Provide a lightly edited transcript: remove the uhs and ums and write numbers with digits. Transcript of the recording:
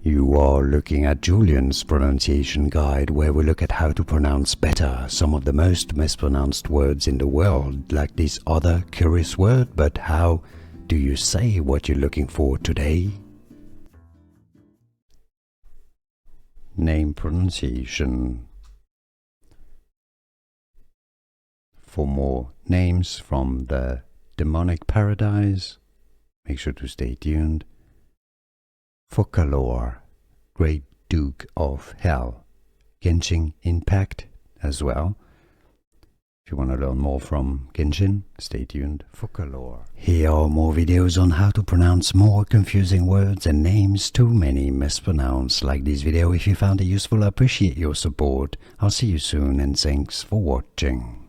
You are looking at Julian's pronunciation guide, where we look at how to pronounce better some of the most mispronounced words in the world, like this other curious word. But how do you say what you're looking for today? Name pronunciation. For more names from the demonic paradise, make sure to stay tuned. Focalor, Great Duke of Hell. Genshin Impact as well. If you want to learn more from Genshin, stay tuned. Focalor. Here are more videos on how to pronounce more confusing words and names too many mispronounced. Like this video if you found it useful. I appreciate your support. I'll see you soon and thanks for watching.